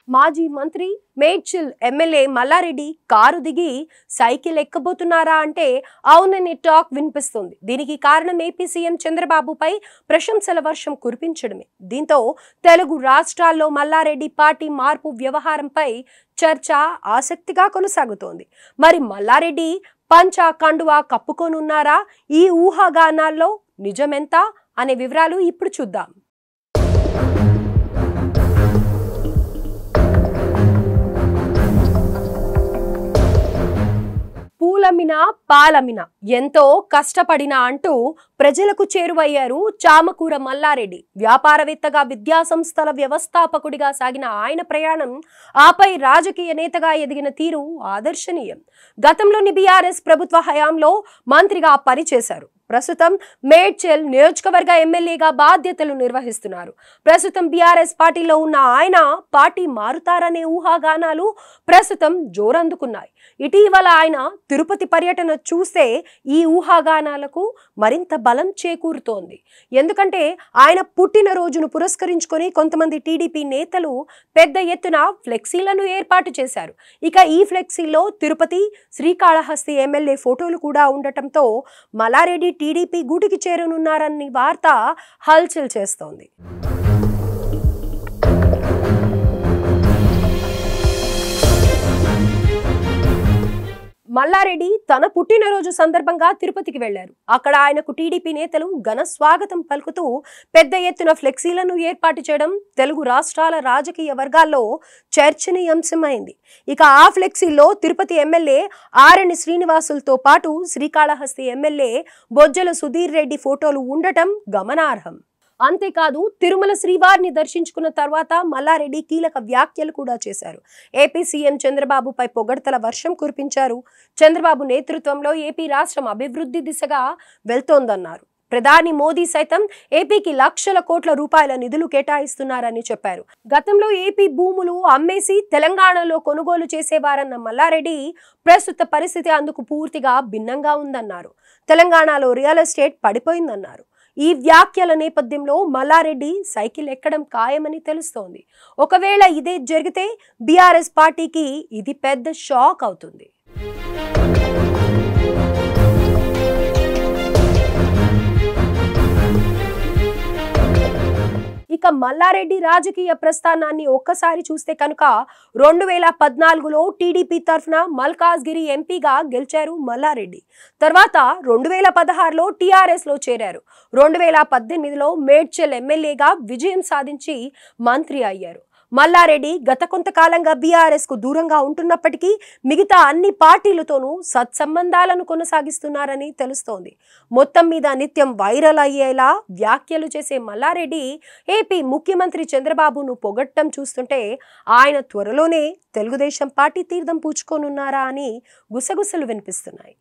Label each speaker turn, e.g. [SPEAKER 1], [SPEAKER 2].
[SPEAKER 1] మాజీ మంత్రి Medchal MLA Mallareddy car దిగి సైకిల్ ఎక్కబోతున్నారా అంటే అవునని టాక్ వినిపిస్తుంది. దీనికి కారణం ఏపీ సీఎం చంద్రబాబుపై ప్రశంసల వర్షం కురిపించడమే. దీంతో తెలుగు రాష్ట్రాల్లో మల్లారెడ్డి పార్టీ మార్పు వ్యవహారంపై చర్చ ఆసక్తిగా కొనసాగుతోంది. మరి మల్లారెడ్డి పంచా కండువా కప్పుకోనున్నారా? ఈ ఊహాగానాల్లో నిజమెంత అనే వివరాలు ఇప్పుడు చూద్దాం. పూలమ్మినా పాలమ్మినా ఎంతో కష్టపడినా అంటూ ప్రజలకు చేరువయ్యారు చామకూర మల్లారెడ్డి. వ్యాపారవేత్తగా, విద్యాసంస్థల వ్యవస్థాపకుడిగా సాగిన ఆయన ప్రయాణం, ఆపై రాజకీయ నేతగా ఎదిగిన తీరు ఆదర్శనీయం. గతంలోని బీఆర్ఎస్ ప్రభుత్వ హయాంలో మంత్రిగా పనిచేశారు. ప్రస్తుతం మేడ్చల్ నియోజకవర్గ ఎమ్మెల్యేగా బాధ్యతలు నిర్వహిస్తున్నారు. ప్రస్తుతం బీఆర్ఎస్ పార్టీలో ఉన్న ఆయన పార్టీ మారుతారనే ఊహాగానాలు ప్రస్తుతం జోరందుకున్నాయి. ఇటీవల ఆయన తిరుపతి పర్యటన చూస్తే ఈ ఊహాగానాలకు మరింత బలం చేకూరుతోంది. ఎందుకంటే ఆయన పుట్టినరోజును పురస్కరించుకొని కొంతమంది టీడీపీ నేతలు పెద్ద ఎత్తున ఫ్లెక్సీలను ఏర్పాటు చేశారు. ఇక ఈ ఫ్లెక్సీలో తిరుపతి, శ్రీకాళహస్తి ఎమ్మెల్యే ఫోటోలు కూడా ఉండటంతో మల్లారెడ్డి టీడీపీ గూటికి చేరనున్నారని వార్త హల్చల్ చేస్తోంది. మల్లారెడ్డి తన పుట్టినరోజు సందర్భంగా తిరుపతికి వెళ్లారు. అక్కడ ఆయనకు టీడీపీ నేతలు ఘన స్వాగతం పలుకుతూ పెద్ద ఎత్తున ఫ్లెక్సీలను ఏర్పాటు చేయడం తెలుగు రాష్ట్రాల రాజకీయ వర్గాల్లో చర్చనీయాంశమైంది. ఇక ఆ ఫ్లెక్సీల్లో తిరుపతి ఎమ్మెల్యే ఆరణి శ్రీనివాసులతో పాటు శ్రీకాళహస్తి ఎమ్మెల్యే బొజ్జల సుధీర్ రెడ్డి ఫోటోలు ఉండటం గమనార్హం. అంతేకాదు, తిరుమల శ్రీవారిని దర్శించుకున్న తర్వాత మల్లారెడ్డి కీలక వ్యాఖ్యలు కూడా చేశారు. ఏపీ సీఎం చంద్రబాబుపై పొగడ్తల వర్షం కురిపించారు. చంద్రబాబు నేతృత్వంలో ఏపీ రాష్ట్రం అభివృద్ధి దిశగా వెళ్తోందన్నారు. ప్రధాని మోదీ సైతం ఏపీకి లక్షల కోట్ల రూపాయల నిధులు కేటాయిస్తున్నారని చెప్పారు. గతంలో ఏపీ భూములు అమ్మేసి తెలంగాణలో కొనుగోలు చేసేవారన్న మల్లారెడ్డి ప్రస్తుత పరిస్థితి అందుకు పూర్తిగా భిన్నంగా ఉందన్నారు. తెలంగాణలో రియల్ ఎస్టేట్ పడిపోయిందన్నారు. ఈ వ్యాఖ్యల నేపథ్యంలో మల్లారెడ్డి సైకిల్ ఎక్కడం ఖాయమని తెలుస్తోంది. ఒకవేళ ఇదే జరిగితే బీఆర్ఎస్ పార్టీకి ఇది పెద్ద షాక్ అవుతుంది. ఇక మల్లారెడ్డి రాజకీయ ప్రస్థానాన్ని ఒక్కసారి చూస్తే కనుక 2014లో టీడీపీ తరఫున మల్కాజ్గిరి ఎంపీగా గెలిచారు మల్లారెడ్డి. తర్వాత 2016లో టీఆర్ఎస్లో చేరారు. 2018లో మేడ్చల్ ఎమ్మెల్యేగా విజయం సాధించి మంత్రి అయ్యారు. మల్లారెడ్డి గత కొంతకాలంగా బీఆర్ఎస్ కు దూరంగా ఉంటున్నప్పటికీ మిగతా అన్ని పార్టీలతోనూ సత్సంబంధాలను కొనసాగిస్తున్నారని తెలుస్తోంది. మొత్తం మీద నిత్యం వైరల్ అయ్యేలా వ్యాఖ్యలు చేసే మల్లారెడ్డి ఏపీ ముఖ్యమంత్రి చంద్రబాబును పొగట్టం చూస్తుంటే ఆయన త్వరలోనే తెలుగుదేశం పార్టీ తీర్థం పూచుకోనున్నారా అని గుసగుసలు వినిపిస్తున్నాయి.